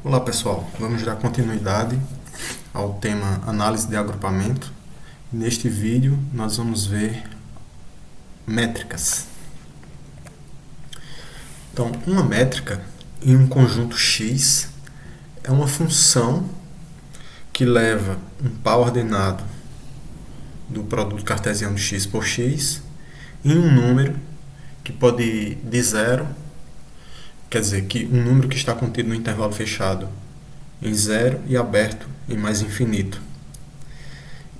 Olá pessoal, vamos dar continuidade ao tema análise de agrupamento. Neste vídeo nós vamos ver métricas. Então, uma métrica em um conjunto X é uma função que leva um par ordenado do produto cartesiano de x por x em um número que pode ir de zero, quer dizer, que um número que está contido no intervalo fechado em zero e aberto em mais infinito.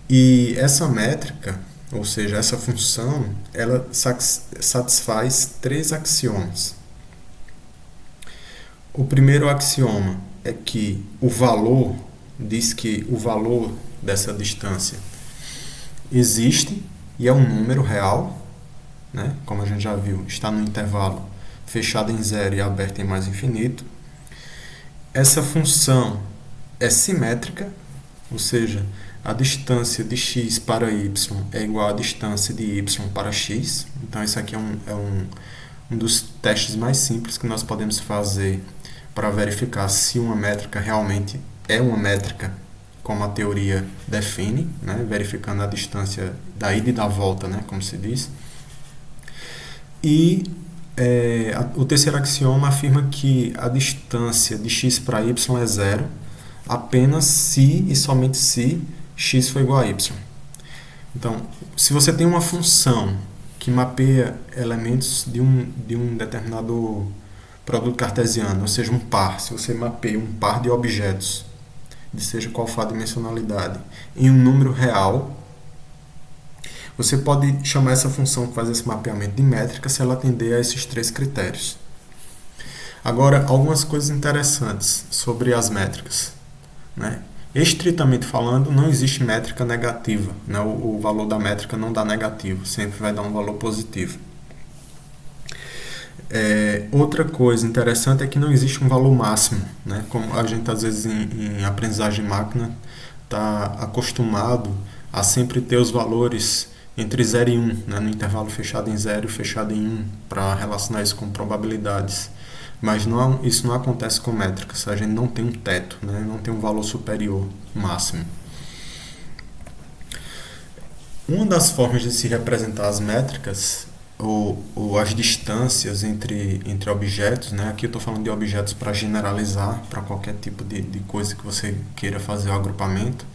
E essa métrica, ou seja, essa função, ela satisfaz três axiomas. O primeiro axioma é que o valor, diz que o valor dessa distância existe e é um número real, né? Como a gente já viu, está no intervalo fechado em zero e aberto em mais infinito. Essa função é simétrica, ou seja, a distância de x para y é igual à distância de y para x. Então, esse aqui é um dos testes mais simples que nós podemos fazer para verificar se uma métrica realmente é uma métrica como a teoria define, né? Verificando a distância da ida e da volta, né? Como se diz. E o terceiro axioma afirma que a distância de x para y é zero apenas se e somente se x for igual a y. Então, se você tem uma função que mapeia elementos de um determinado produto cartesiano, ou seja, um par, se você mapeia um par de objetos, de seja qual for a dimensionalidade, em um número real, você pode chamar essa função que faz esse mapeamento de métrica se ela atender a esses três critérios. Agora, algumas coisas interessantes sobre as métricas, né? Estritamente falando, não existe métrica negativa, né? O valor da métrica não dá negativo, sempre vai dar um valor positivo. Outra coisa interessante é que não existe um valor máximo, né? Como a gente às vezes em aprendizagem de máquina está acostumado a sempre ter os valores entre 0 e 1, né? No intervalo fechado em 0 e fechado em 1, para relacionar isso com probabilidades. Mas isso não acontece com métricas, a gente não tem um teto, né? Não tem um valor superior máximo. Uma das formas de se representar as métricas ou as distâncias entre objetos, né? Aqui eu estou falando de objetos para generalizar para qualquer tipo de coisa que você queira fazer o agrupamento.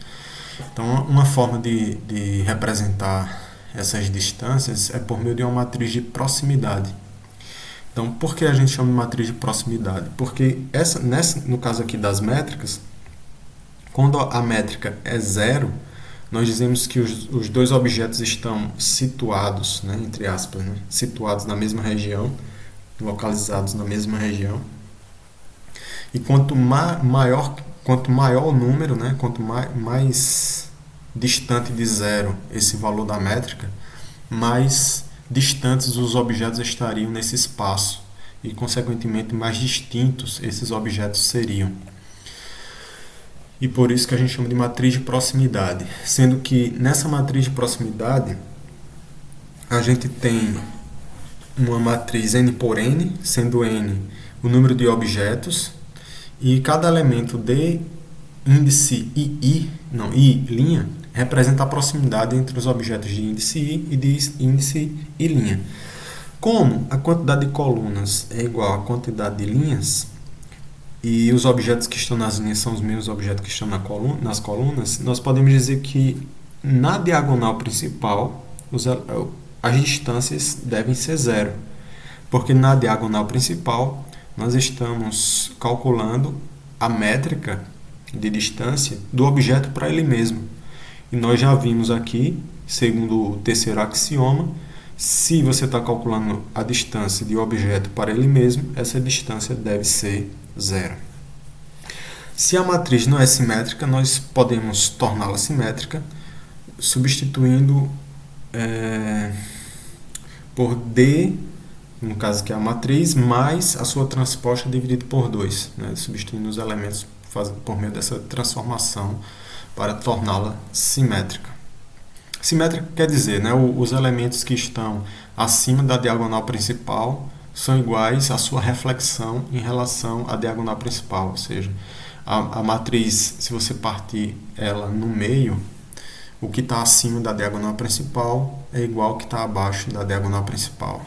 Então, uma forma de representar essas distâncias é por meio de uma matriz de proximidade. Então, por que a gente chama de matriz de proximidade? Porque no caso aqui das métricas, quando a métrica é zero, nós dizemos que os dois objetos estão situados, né, entre aspas, né, situados na mesma região, localizados na mesma região. E quanto maior o número, né, quanto mais distante de zero esse valor da métrica, mais distantes os objetos estariam nesse espaço e, consequentemente, mais distintos esses objetos seriam. E por isso que a gente chama de matriz de proximidade, sendo que nessa matriz de proximidade a gente tem uma matriz n por n, sendo n o número de objetos, e cada elemento de índice i representa a proximidade entre os objetos de índice i e de índice i'. Como a quantidade de colunas é igual à quantidade de linhas, e os objetos que estão nas linhas são os mesmos objetos que estão nas colunas, nós podemos dizer que na diagonal principal as distâncias devem ser zero, porque na diagonal principal nós estamos calculando a métrica de distância do objeto para ele mesmo. E nós já vimos aqui, segundo o terceiro axioma, se você está calculando a distância de objeto para ele mesmo, essa distância deve ser zero. Se a matriz não é simétrica, nós podemos torná-la simétrica substituindo por D, no caso que é a matriz, mais a sua transposta dividido por 2, né? Substituindo os elementos por meio dessa transformação para torná-la simétrica. Simétrica quer dizer, né, os elementos que estão acima da diagonal principal são iguais à sua reflexão em relação à diagonal principal, ou seja, a matriz, se você partir ela no meio, o que está acima da diagonal principal é igual ao que está abaixo da diagonal principal.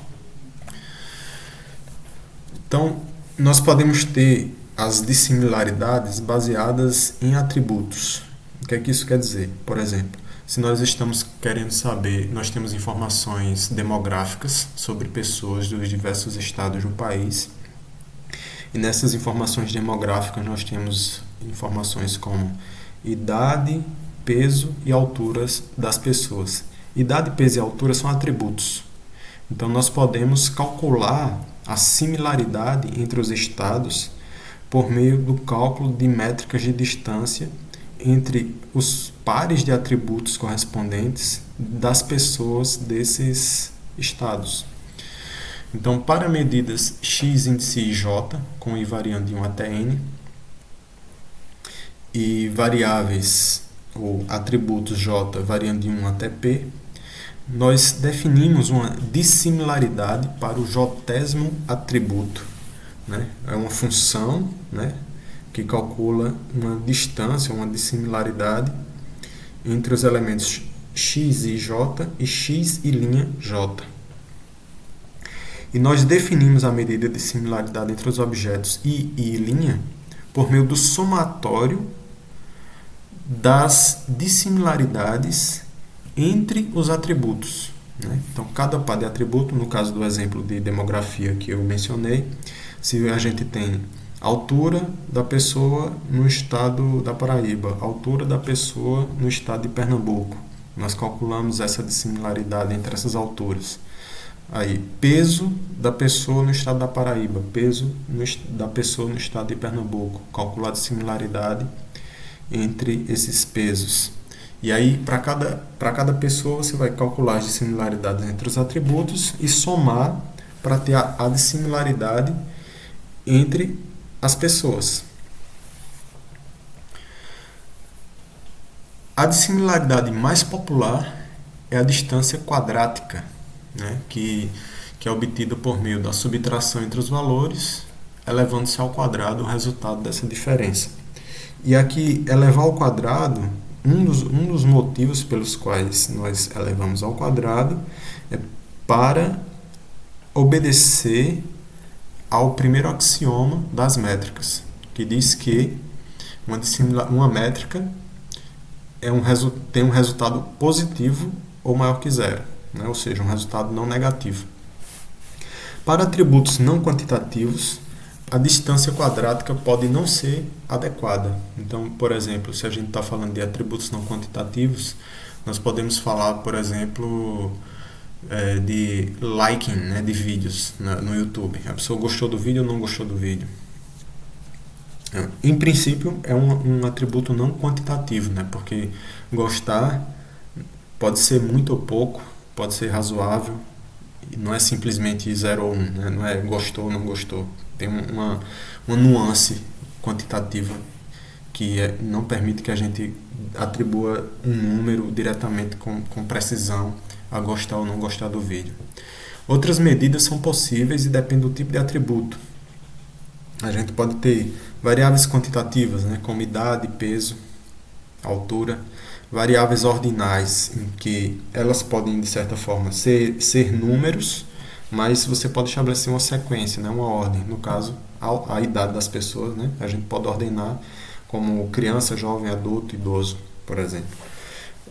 Então, nós podemos ter as dissimilaridades baseadas em atributos. O que é que isso quer dizer? Por exemplo, se nós estamos querendo saber, nós temos informações demográficas sobre pessoas dos diversos estados do país, e nessas informações demográficas nós temos informações como idade, peso e alturas das pessoas. Idade, peso e altura são atributos. Então nós podemos calcular a similaridade entre os estados por meio do cálculo de métricas de distância entre os pares de atributos correspondentes das pessoas desses estados. Então, para medidas x, índice e j, com i variando de 1 até n, e variáveis ou atributos j variando de 1 até p, nós definimos uma dissimilaridade para o jotésimo atributo. Né? É uma função, né, que calcula uma distância, uma dissimilaridade entre os elementos x e j e x e linha j. E nós definimos a medida de similaridade entre os objetos i e linha por meio do somatório das dissimilaridades entre os atributos. Né? Então, cada par de atributo, no caso do exemplo de demografia que eu mencionei, se a gente tem altura da pessoa no estado da Paraíba, altura da pessoa no estado de Pernambuco, nós calculamos essa dissimilaridade entre essas alturas. Aí, peso da pessoa no estado da Paraíba, peso da pessoa no estado de Pernambuco, calcular a dissimilaridade entre esses pesos. E aí, para cada pessoa, você vai calcular as dissimilaridades entre os atributos e somar para ter a dissimilaridade entre as pessoas. A dissimilaridade mais popular é a distância quadrática, né, que é obtida por meio da subtração entre os valores, elevando-se ao quadrado o resultado dessa diferença. E aqui, elevar ao quadrado, um dos motivos pelos quais nós elevamos ao quadrado é para obedecer ao primeiro axioma das métricas, que diz que uma métrica tem um resultado positivo ou maior que zero, né? Ou seja, um resultado não negativo. Para atributos não quantitativos, a distância quadrática pode não ser adequada. Então, por exemplo, se a gente está falando de atributos não quantitativos, nós podemos falar, por exemplo, de liking, né, de vídeos no YouTube. A pessoa gostou do vídeo ou não gostou do vídeo. Em princípio, é um atributo não quantitativo, né, porque gostar pode ser muito ou pouco, pode ser razoável, não é simplesmente 0 ou 1, né, não é gostou ou não gostou. Tem uma nuance quantitativa que não permite que a gente atribua um número diretamente com precisão a gostar ou não gostar do vídeo. Outras medidas são possíveis e dependem do tipo de atributo. A gente pode ter variáveis quantitativas, né, como idade, peso, altura, variáveis ordinais, em que elas podem, de certa forma, ser números, mas você pode estabelecer uma sequência, né, uma ordem. No caso, a idade das pessoas, né, a gente pode ordenar como criança, jovem, adulto, idoso, por exemplo.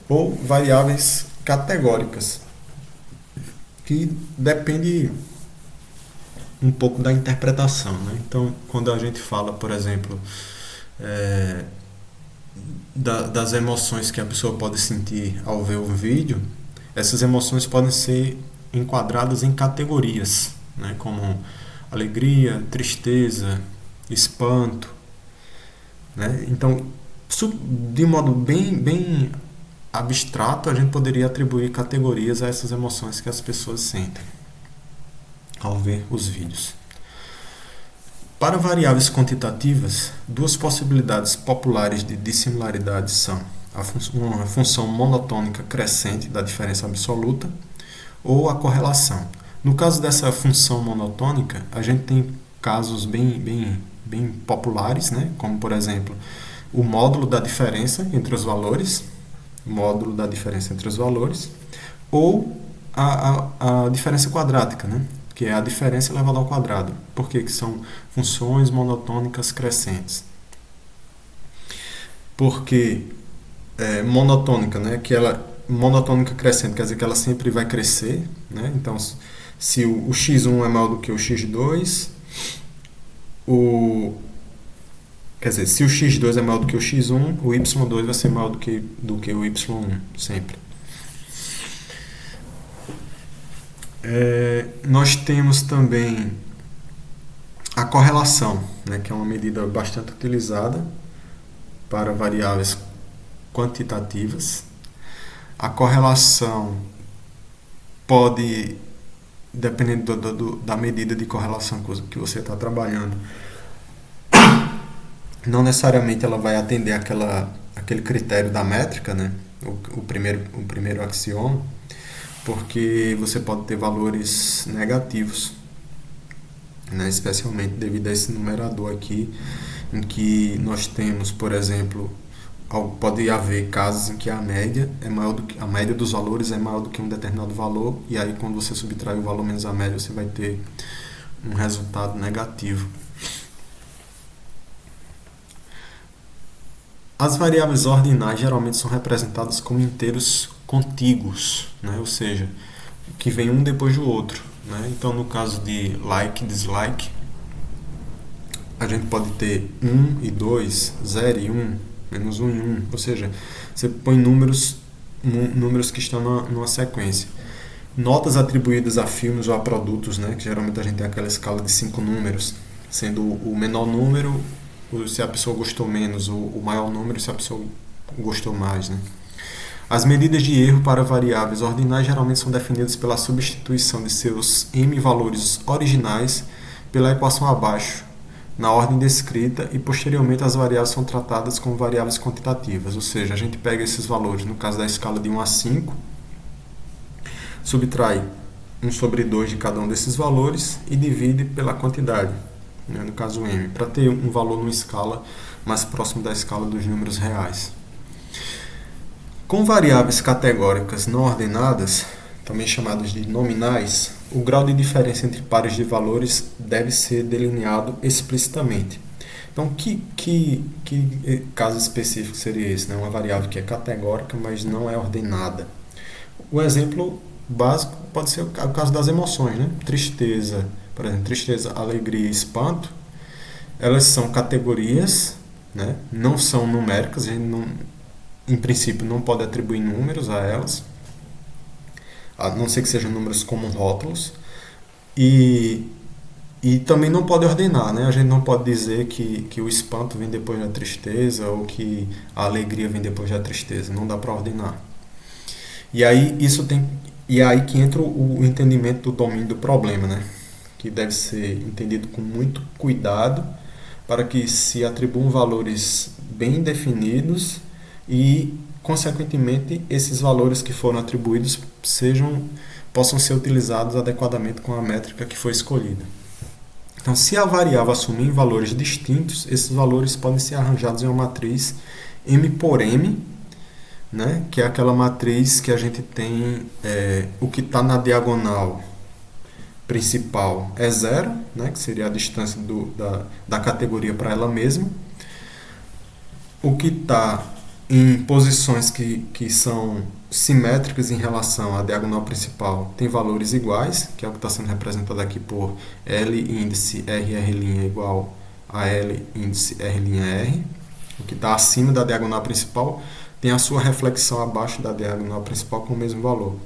Ou variáveis categóricas, que depende um pouco da interpretação, né? Então, quando a gente fala, por exemplo, das emoções que a pessoa pode sentir ao ver o vídeo, essas emoções podem ser enquadradas em categorias, né? Como alegria, tristeza, espanto, né? Então, de modo bem abstrato, a gente poderia atribuir categorias a essas emoções que as pessoas sentem ao ver os vídeos. Para variáveis quantitativas, duas possibilidades populares de dissimilaridade são uma função monotônica crescente da diferença absoluta ou a correlação. No caso dessa função monotônica, a gente tem casos bem populares, né? Como, por exemplo, o módulo da diferença entre os valores, módulo da diferença entre os valores, ou a diferença quadrática, né? Que é a diferença elevada ao quadrado. Por que que são funções monotônicas crescentes? Porque monotônica, né? Que ela monotônica crescente quer dizer que ela sempre vai crescer, né? Então, se o x1 é maior do que o x2, o quer dizer, se o x2 é maior do que o x1, o y2 vai ser maior do que o y1 sempre. Nós temos também a correlação, né, que é uma medida bastante utilizada para variáveis quantitativas. A correlação pode, dependendo da medida de correlação que você está trabalhando, não necessariamente ela vai atender aquele critério da métrica, né, o primeiro axioma, porque você pode ter valores negativos, né, especialmente devido a esse numerador aqui, em que nós temos, por exemplo, pode haver casos em que a média é maior do que a média dos valores é maior do que um determinado valor, e aí quando você subtrai o valor menos a média, você vai ter um resultado negativo. As variáveis ordinais geralmente são representadas como inteiros contíguos, né? Ou seja, que vem um depois do outro, né? Então, no caso de like e dislike, a gente pode ter 1 e 2, 0 e 1, menos 1 e 1, ou seja, você põe números que estão numa sequência. Notas atribuídas a filmes ou a produtos, né? Que geralmente a gente tem aquela escala de 5 números, sendo o menor número se a pessoa gostou menos, o maior número se a pessoa gostou mais, né? As medidas de erro para variáveis ordinais geralmente são definidas pela substituição de seus m valores originais pela equação abaixo, na ordem descrita, e posteriormente as variáveis são tratadas como variáveis quantitativas, ou seja, a gente pega esses valores, no caso da escala de 1 a 5, subtrai 1 sobre 2 de cada um desses valores e divide pela quantidade, né, no caso m, para ter um valor numa escala mais próximo da escala dos números reais. Com variáveis categóricas não ordenadas, também chamadas de nominais, o grau de diferença entre pares de valores deve ser delineado explicitamente. Então, que caso específico seria esse? Né? Uma variável que é categórica, mas não é ordenada. O exemplo básico pode ser o caso das emoções, né? Tristeza, por exemplo, tristeza, alegria e espanto, elas são categorias, né? Não são numéricas, a gente não, em princípio não pode atribuir números a elas, a não ser que sejam números como rótulos, e também não pode ordenar, né? A gente não pode dizer que o espanto vem depois da tristeza ou que a alegria vem depois da tristeza, não dá para ordenar. E aí aí que entra o entendimento do domínio do problema, né? Que deve ser entendido com muito cuidado para que se atribuam valores bem definidos e, consequentemente, esses valores que foram atribuídos possam ser utilizados adequadamente com a métrica que foi escolhida. Então, se a variável assumir valores distintos, esses valores podem ser arranjados em uma matriz M por M, né? Que é aquela matriz que a gente tem o que está na diagonal principal é 0, né? Que seria a distância da categoria para ela mesma. O que está em posições que são simétricas em relação à diagonal principal tem valores iguais, que é o que está sendo representado aqui por L índice RR' igual a L índice R'R. O que está acima da diagonal principal tem a sua reflexão abaixo da diagonal principal com o mesmo valor.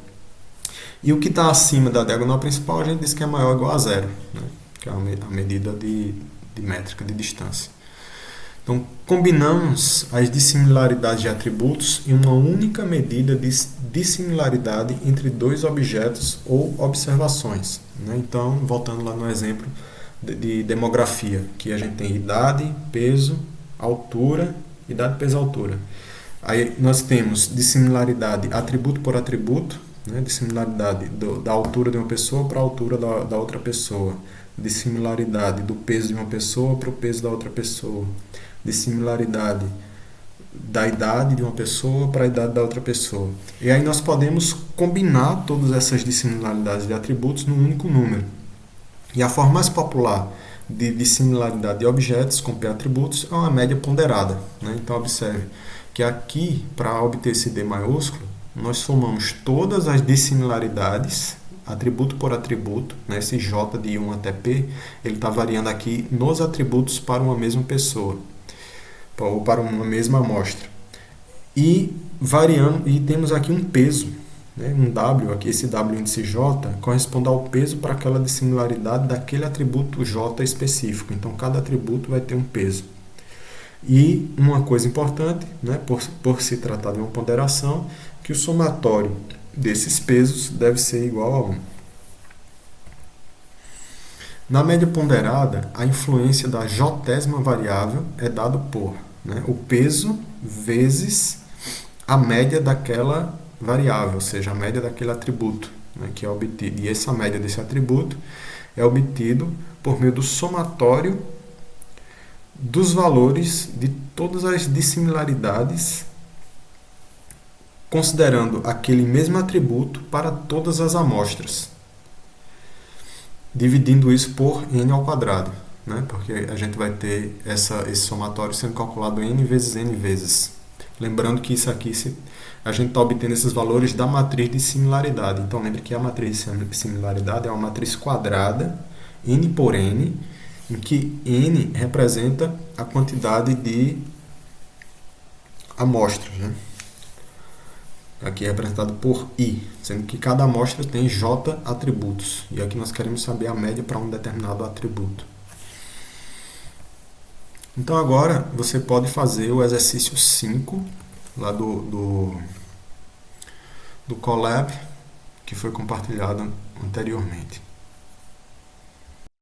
E o que está acima da diagonal principal a gente diz que é maior ou igual a 0, né? Que é a medida de métrica de distância. Então, combinamos as dissimilaridades de atributos em uma única medida de dissimilaridade entre dois objetos ou observações, né? Então, voltando lá no exemplo de demografia, que a gente tem idade, peso, altura, idade, peso, altura. Aí nós temos dissimilaridade atributo por atributo, né? Dissimilaridade da altura de uma pessoa para a altura da outra pessoa, dissimilaridade do peso de uma pessoa para o peso da outra pessoa, dissimilaridade da idade de uma pessoa para a idade da outra pessoa. E aí nós podemos combinar todas essas dissimilaridades de atributos num único número. E a forma mais popular de dissimilaridade de objetos com P atributos é uma média ponderada, né? Então observe que aqui, para obter esse D maiúsculo, nós somamos todas as dissimilaridades, atributo por atributo, né? Esse J de 1 até P, ele está variando aqui nos atributos para uma mesma pessoa, ou para uma mesma amostra. E variando, e temos aqui um peso, né? Um W, aqui esse W índice J corresponde ao peso para aquela dissimilaridade daquele atributo J específico. Então cada atributo vai ter um peso. E uma coisa importante, né, por se tratar de uma ponderação, que o somatório desses pesos deve ser igual a 1. Na média ponderada, a influência da jésima variável é dado por, né, o peso vezes a média daquela variável, ou seja, a média daquele atributo, né, que é obtido. E essa média desse atributo é obtido por meio do somatório dos valores de todas as dissimilaridades, considerando aquele mesmo atributo para todas as amostras, dividindo isso por n ao quadrado, né? Porque a gente vai ter esse somatório sendo calculado n vezes. Lembrando que isso aqui a gente está obtendo esses valores da matriz de similaridade. Então lembre que a matriz de similaridade é uma matriz quadrada, n por n, em que n representa a quantidade de amostras, né? Aqui é representado por i, sendo que cada amostra tem j atributos. E aqui nós queremos saber a média para um determinado atributo. Então agora você pode fazer o exercício 5 lá do Colab, que foi compartilhado anteriormente.